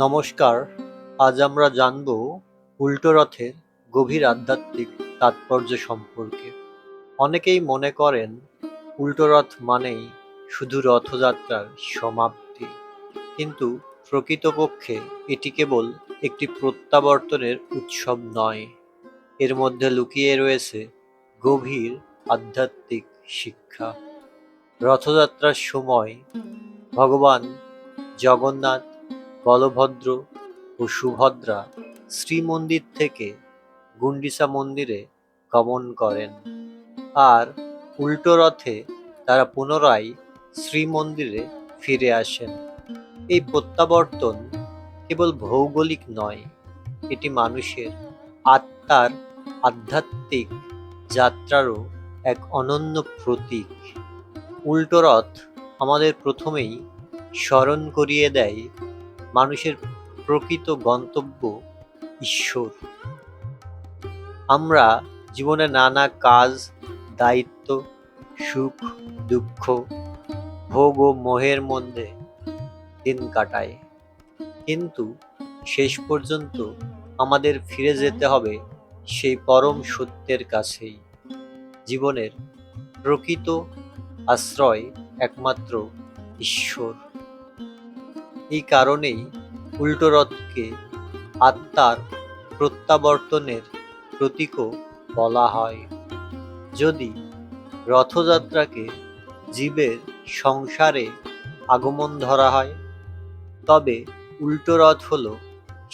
নমস্কার। আজ আমরা জানব উল্টো রথের গভীর আধ্যাত্মিক তাৎপর্য সম্পর্কে। অনেকেই মনে করেন উল্টো রথ মানেই শুধু রথযাত্রার সমাপ্তি, কিন্তু প্রকৃতপক্ষে এটি কেবল একটি প্রত্যাবর্তনের উৎসব নয়। এর মধ্যে লুকিয়ে রয়েছে গভীর আধ্যাত্মিক শিক্ষা। রথযাত্রার সময় ভগবান জগন্নাথ, বলভদ্র ও সুভদ্রা শ্রীমন্দির থেকে গুন্ডিচা মন্দিরে গমন করেন, আর উল্টো রথে তারা পুনরায় শ্রীমন্দিরে ফিরে আসেন। এই প্রত্যাবর্তন কেবল ভৌগোলিক নয়, এটি মানুষের আত্মার আধ্যাত্মিক যাত্রারও এক অনন্য প্রতীক। উল্টো রথ আমাদের প্রথমেই স্মরণ করিয়ে দেয় মানুষের প্রকৃত গন্তব্য ঈশ্বর। আমরা জীবনে নানা কাজ, দায়িত্ব, সুখ, দুঃখ, ভোগ ও মোহের মধ্যে দিন কাটাই, কিন্তু শেষ পর্যন্ত আমাদের ফিরে যেতে হবে সেই পরম সত্যের কাছেই। জীবনের প্রকৃত আশ্রয় একমাত্র ঈশ্বর। এই কারণেই উল্টো রথকে আত্মার প্রত্যাবর্তনের প্রতীকও বলা হয়। যদি রথযাত্রাকে জীবের সংসারে আগমন ধরা হয়, তবে উল্টো রথ হল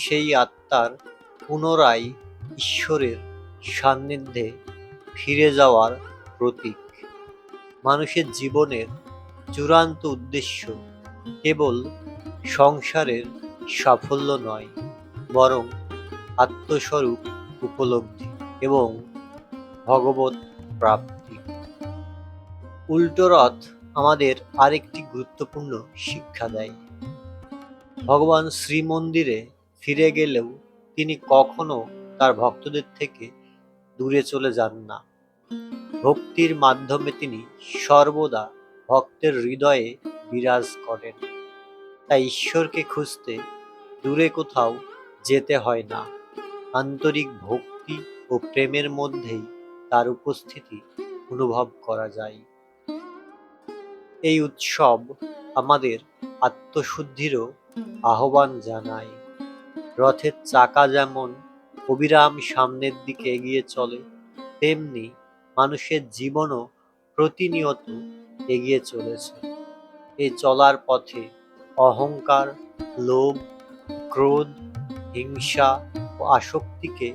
সেই আত্মার পুনরায় ঈশ্বরের সান্নিধ্যে ফিরে যাওয়ার প্রতীক। মানুষের জীবনের চূড়ান্ত উদ্দেশ্য কেবল সংসারের সাফল্য নয়, বরং আত্মস্বরূপ উপলব্ধি এবং ভগবত প্রাপ্তি। উল্টো রথ আমাদের আরেকটি গুরুত্বপূর্ণ শিক্ষা দেয়। ভগবান শ্রীমন্দিরে ফিরে গেলেও তিনি কখনো তার ভক্তদের থেকে দূরে চলে যান না। ভক্তির মাধ্যমে তিনি সর্বদা ভক্তের হৃদয়ে বিরাজ করেন। তাই ঈশ্বরকে খুঁজতে দূরে কোথাও যেতে হয় না। আন্তরিক ভক্তি ও প্রেমের মধ্যেই তার উপস্থিতি অনুভব করা যায়। এই উৎসব আমাদের আত্মশুদ্ধিরও আহ্বান জানায়। রথের চাকা যেমন অবিরাম সামনের দিকে এগিয়ে চলে, তেমনি মানুষের জীবনও প্রতিনিয়ত এগিয়ে চলেছে। এই চলার পথে অহংকার, লোভ, ক্রোধ, হিংসা ও আসক্তিকে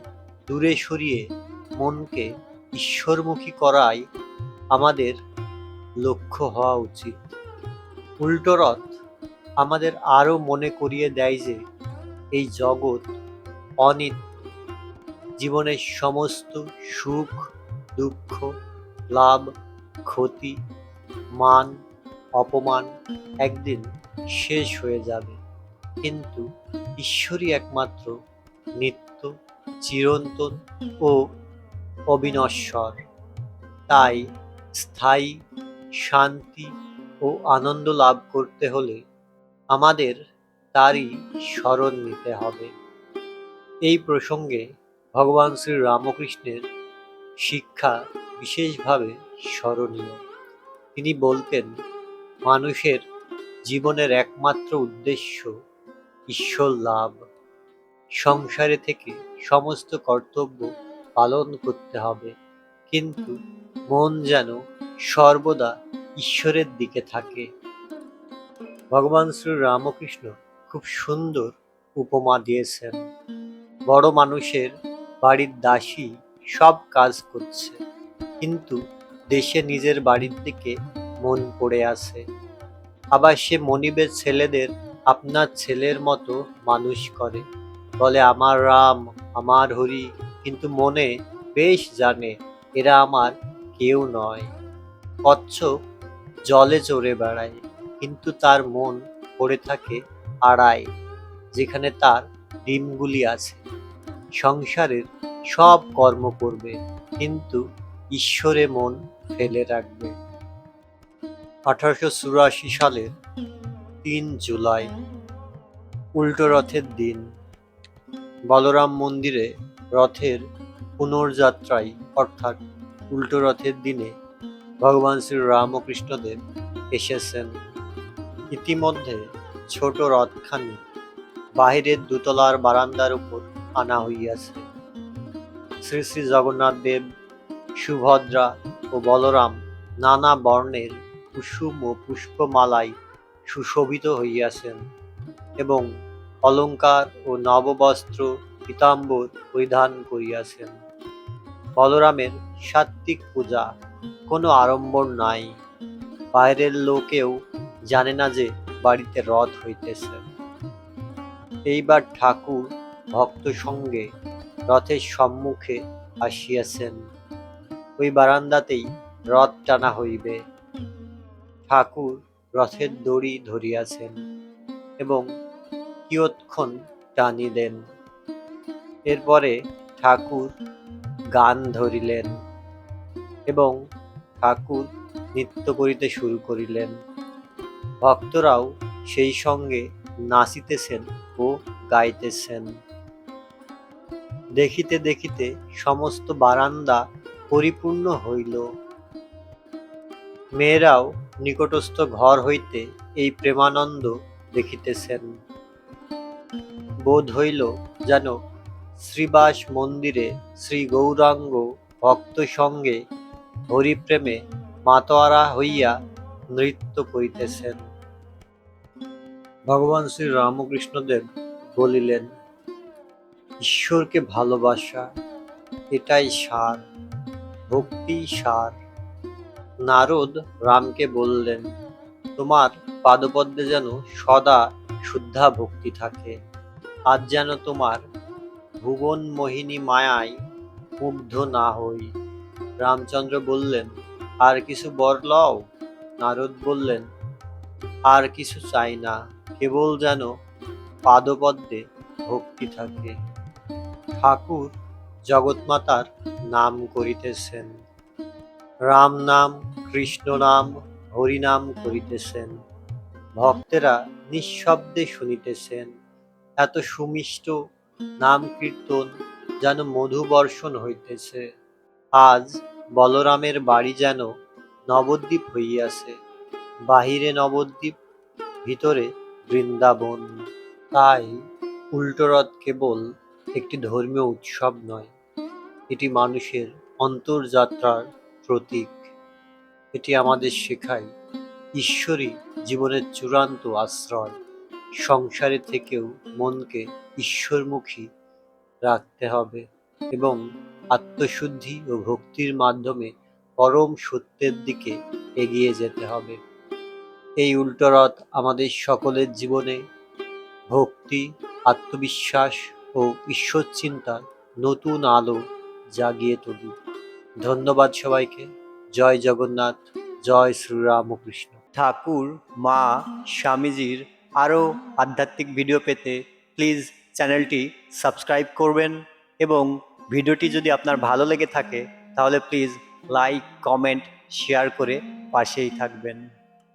দূরে সরিয়ে মনকে ঈশ্বরমুখী করাই আমাদের লক্ষ্য হওয়া উচিত। উল্টো রথ আমাদের আরও মনে করিয়ে দেয় যে এই জগৎ অনিত্য। জীবনের সমস্ত সুখ, দুঃখ, লাভ, ক্ষতি, মান, অপমান একদিন শেষ হয়ে যাবে, কিন্তু ঈশ্বরই একমাত্র নিত্য, চিরন্তন ও অবিনশ্বর। তাই স্থায়ী শান্তি ও আনন্দ লাভ করতে হলে আমাদের তারই শরণ নিতে হবে। এই প্রসঙ্গে ভগবান শ্রী রামকৃষ্ণের শিক্ষা বিশেষভাবে স্মরণীয়। তিনি বলতেন, মানুষের জীবনের একমাত্র উদ্দেশ্য ঈশ্বর লাভ। সংসারে থেকে সমস্ত কর্তব্য পালন করতে হবে, কিন্তু মন যেন সর্বদা ঈশ্বরের দিকে থাকে। ভগবান শ্রী রামকৃষ্ণ খুব সুন্দর উপমা দিয়েছেন। বড় মানুষের বাড়ির দাসী সব কাজ করছে, কিন্তু দেশে নিজের বাড়ির দিকে মন পড়ে আছে। আবার সে মনিবের ছেলেদের আপনার ছেলের মতো মানুষ করে, বলে আমার রাম, আমার হরি, কিন্তু মনে বেশ জানে এরা আমার কেউ নয়। কচ্ছপ জলে চড়ে বেড়ায়, কিন্তু তার মন পড়ে থাকে আড়ায়, যেখানে তার ডিমগুলি আছে। সংসারের সব কর্ম করবে, কিন্তু ঈশ্বরে মন ফেলে রাখবে। 1884 সালের 3 জুলাই। উল্টো রথের দিন বলরাম মন্দিরে রথের পুনর্যাত্রায় অর্থাৎ উল্টো রথের দিনে ভগবান শ্রী রামকৃষ্ণদেব এসেছেন। ইতিমধ্যে ছোট রথখানি বাহিরের দোতলার বারান্দার উপর আনা হইয়াছে। শ্রী শ্রী জগন্নাথ দেব, সুভদ্রা ও বলরাম নানা বর্ণের কুসুম ও পুষ্পমালায় সুশোভিত হইয়াছেন এবং অলঙ্কার ও নববস্ত্র পীতাম্বর পরিধান করিয়াছেন। বলরামের সাত্ত্বিক পূজা, কোনো আড়ম্বর নাই। বাইরের লোকেও জানে না যে বাড়িতে রথ হইতেছে। এইবার ঠাকুর ভক্ত সঙ্গে রথের সম্মুখে আসিয়াছেন। ওই বারান্দাতেই রথ টানা হইবে। ঠাকুর রথের দড়ি ধরিয়াছেন এবং কিয়ৎক্ষণ টানিলেন। এরপরে ঠাকুর গান ধরিলেন এবং ঠাকুর নৃত্য করিতে শুরু করিলেন। ভক্তরাও সেই সঙ্গে নাচিতেছেন ও গাইতেছেন। দেখিতে দেখিতে সমস্ত বারান্দা পরিপূর্ণ হইল। মেয়েরাও নিকটস্থ ঘর হইতে এই প্রেমানন্দ দেখিতেছেন। বোধ হইল যেন শ্রীবাস মন্দিরে শ্রী গৌরাঙ্গ ভক্ত সঙ্গে হরিপ্রেমে মাতোয়ারা হইয়া নৃত্য করিতেছেন। ভগবান শ্রী রামকৃষ্ণদেব বলিলেন, ঈশ্বরকে ভালোবাসা এটাই সার, ভক্তি সার। নারদ রামকে বললেন, তোমার পাদপদ্মে যেন সদা শুদ্ধা ভক্তি থাকে, আজ যেন তোমার ভুবন মোহিনী মায়ায় মুগ্ধ না হই। রামচন্দ্র বললেন, আর কিছু বর লও? নারদ বললেন, আর কিছু চাই না, কেবল যেন পাদপদ্মে ভক্তি থাকে। ঠাকুর জগৎমাতার নাম করিতেছেন, রাম নাম, কৃষ্ণ নাম, হরি নাম করিতেছেন। ভক্তেরা নিঃশব্দে শুনিতেছেন। এত সুমিষ্ট নাম কীর্তন যেন মধু বর্ষণ হইতেছে। আজ বলরামের বাড়ি যেন নবদ্বীপ হইয়াছে। বাহিরে নবদ্বীপ, ভিতরে বৃন্দাবন। তাই উল্টো রথ কেবল একটি ধর্মীয় উৎসব নয়, এটি মানুষের অন্তর্যাত্রার প্রতীক। এটি আমাদের শেখায় ঈশ্বরই জীবনের চূড়ান্ত আশ্রয়। সংসারে থেকেও মনকে ঈশ্বরমুখী রাখতে হবে এবং আত্মশুদ্ধি ও ভক্তির মাধ্যমে পরম সত্যের দিকে এগিয়ে যেতে হবে। এই উল্টো রথ আমাদের সকলের জীবনে ভক্তি, আত্মবিশ্বাস ও ঈশ্বর চিন্তার নতুন আলো জাগিয়ে তুলুক। ধন্যবাদ সবাইকে। জয় জগন্নাথ, জয় শ্রীরামকৃষ্ণ। ঠাকুর, মা, স্বামীজির আরও আধ্যাত্মিক ভিডিও পেতে প্লিজ চ্যানেলটি সাবস্ক্রাইব করবেন এবং ভিডিওটি যদি আপনার ভালো লেগে থাকে তাহলে প্লিজ লাইক, কমেন্ট, শেয়ার করে পাশেই থাকবেন।